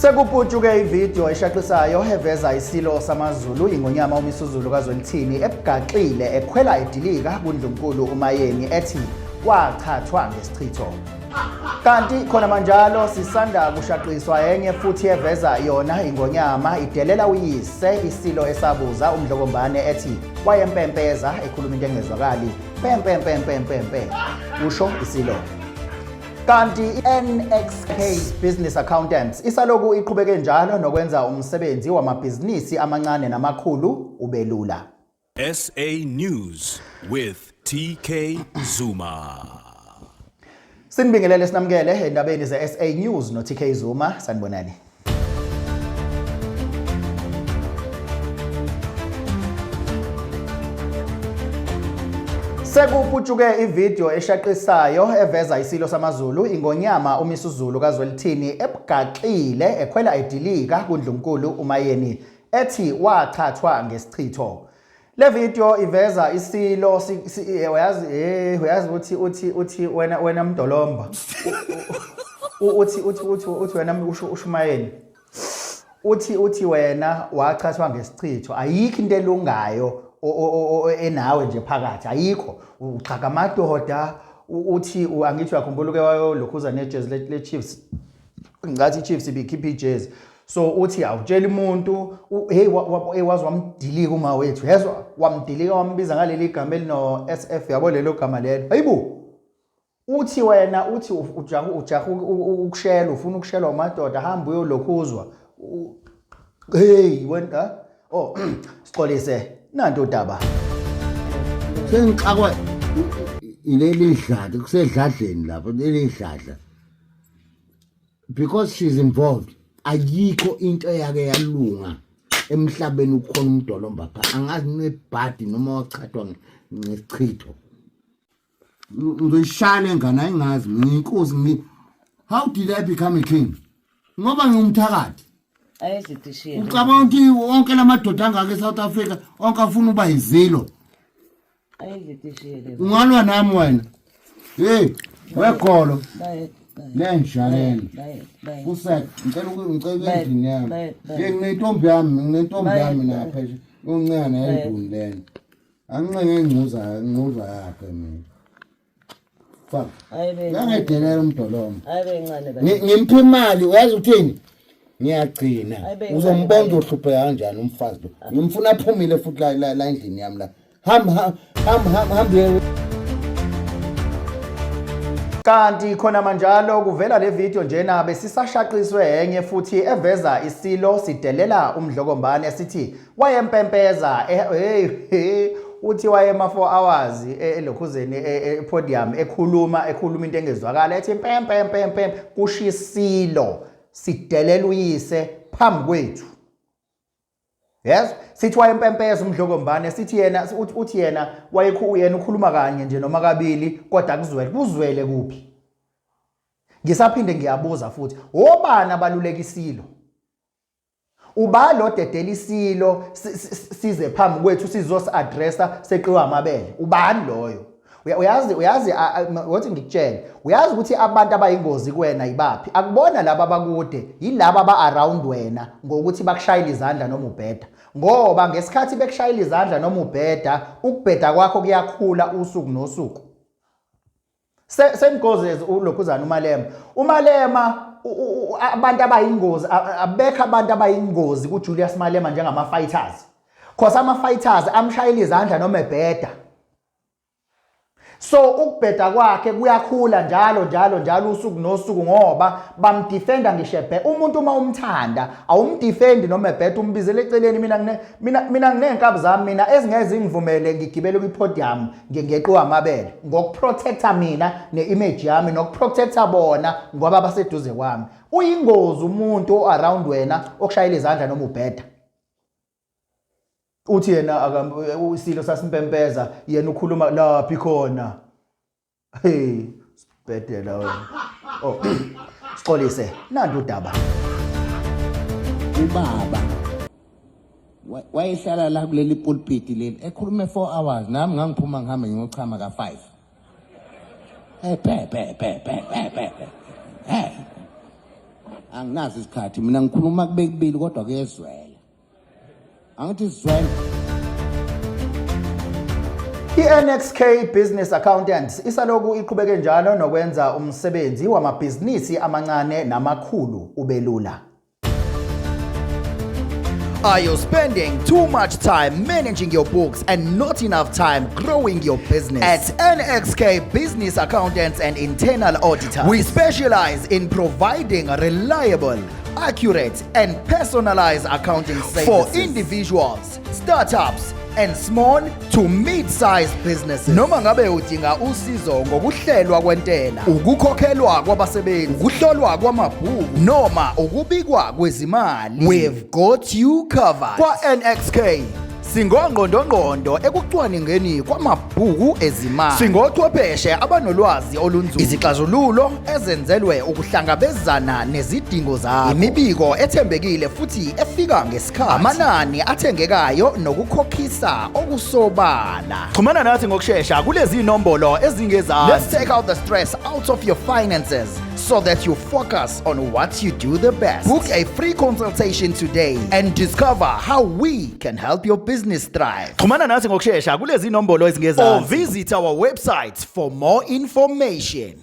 Sekuphutshuke ivideo eshaqisayo eveza isilo samaZulu ingonyama uMisuzulu kaZwelithini ebugaxile ekhwela edilika kuNdlunkulu uMayeni ethi wachathwa ngesichitho. Kanti khona manjalo sisanda kushaqiswa enye futhi eveza yona ingonyama idelela uyise isilo esabuza uMdlokombane ethi wayempempeza ekhuluma into engezwakali pempempempempempe usho isilo. Kanti NXK Business Accountants isaloku iqhubeke njalo nokwenza umsebenzi wamabhizinisi amancane namakhulu ubelula. SA News with TK Zuma. Sinibingelele sinamukele endabeni ze SA News no TK Zuma, sanibonani. Sekuphutshuke ivideo eshaqisayo eveza isilo samaZulu ingonyama uMisuzulu kaZwelithini ebugaxile ekhwela edilika kuNdlunkulu uMayeni ethi wachathwa ngesichitho. Le video iveza isilo uyazi uthi wena Mdolomba uthi wena uShumayeni uthi wena wachathwa ngesichitho ayikho into elungayo enawe nje phakathi ayikho uxhaka amadoda uthi angithi uyakhumbula ke wayo lokhuza nejezi le Chiefs ngathi Chiefs ibikhipha ijezi so uthi awutshela umuntu hey wazi wamdilika uma wethu yezwa wamdilika wambiza ngaleli gama elino SF yabo lelo gama lelo hayibo uthi wena uthi ujaha ukushela ufuna ukushelwa amadoda hamba uyolokhuzwa hey wena sixolise nanto daba sengixakwa ileli dladla kusedladleni lapho leli dladla because she's involved ayikho into eyake yalunga emhlabeni ukhona uMdolomba pha angazi nebhadi noma wachathwa ngesichitho ngishane ngana engazi ngiyinkosi how did I become a king ngoba ngumthakathi ayizidishile ucabanga ukuthi wonke lamadoda angaka eSouth Africa onke afuna uba izilo ayizidishile ungalwa nami wena hey wegolo lenjalele uset ngicela endini yami nginentombi yami napha uncane enduni lena anqenge ngcuza yakhe mina fuck yangedelela uMdolomba ayibe incane ngimpa imali uyazi uthini ngiyagcina uzombona uhluphe kanjani umfazi lo ngimfuna aphumile futhi la endlini yami la hamba kanti khona manjalo kuvela le video njena besisashaqiswe enye futhi eveza isilo sidelela uMdlokombane sithi wayempempeza uthi wayema 4 hours elokhuzeni epodium ekhuluma into engezwakala ethi pempempempem kushisilo sidelela uyise phambi kwethu. Yes, sithi wayempempeza uMdlokombane sithi yena uthi yena yena ukhuluma kanye nje noma kabili kodwa kuzwele kuphi. Ngisaphinde ngiyabuza futhi obani abalulekisilo ubalo dedela isilo size phambi kwethu sizosi addressa seqiwa amabele ubani loyo uyazi wathi ngikutshela uyazi ukuthi abantu abayingozi kuwena ibaphi akubona laba abakude yilabo aba around wena ngokuthi bakushayile izandla noma ubheda ngoba ngesikhathi bekushayile izandla noma ubheda ukubheda kwakho kuyakhula usuku nosuku. Sengozezi ulokhuzana uMalema abantu abayingozi abekho abantu abayingozi kuJulius Malema njengama fighters because ama fighters amshayile izandla noma ebheda so ukubheda kwakhe kuyakhula njalo usuku nosuku ngoba bamdefenda ngishebhe umuntu uma umthanda awumdefendi noma ebheda umbizele eceleni mina nginenkabi zami mina ezingeze ngivumele ngigibele kwipodium ngeqiwa amabele ngokuprotecta mina neimage yami nokuprotecta bona ngoba baseduze kwami uyingozi umuntu around wena okushayela izandla noma ubheda uthi yena usilo sasimpempeza yena ukhuluma laphi khona hey sibhedela wena sixolise nanto udaba ubaba wayehlala la kuleli pulpit leli ekhulume 4 hours nami ngangiphuma ngihamba ngiyochama ka5 pe anginazo isikhathi mina ngikhuluma kubekubili kodwa kuyezwela angithi sizwela I-NXK Business Accountants isaloku iqhubeke njalo nokwenza umsebenzi wamabhizinisi amancane namakhulu ubelula. Are you spending too much time managing your books and not enough time growing your business? At NXK Business Accountants and Internal Auditors, we specialize in providing reliable, accurate, and personalized accounting services for individuals, startups, and small to mid-sized businesses. Noma ngabe udinga usizo ngokuhlelwa kwentela, ukukhokhelwa kwabasebenzi, ukuhlolwa kwamabhuku noma ukubikwa kwezimali, we've got you covered. Kwa NXK singongqondongqondo ekucwaningeni kwamabhuku ezimali. Singochwepheshe abanolwazi olunzulu. Izixazululo ezenzelwe ukuhlangabezana nezidingo zakho. Imibiko ethembekile futhi efika ngesikhathi. Amanani athengekayo nokukhokhisa okusobala. Xhumana nathi ngokusheshsha kulezi inombolo ezingezansi. Let's take out the stress out of your finances so that you focus on what you do the best. Book a free consultation today and discover how we can help your business thrive. Xhumana nathi ngokusheshsha kulezi inombolo ezingezansi. Or visit our website for more information.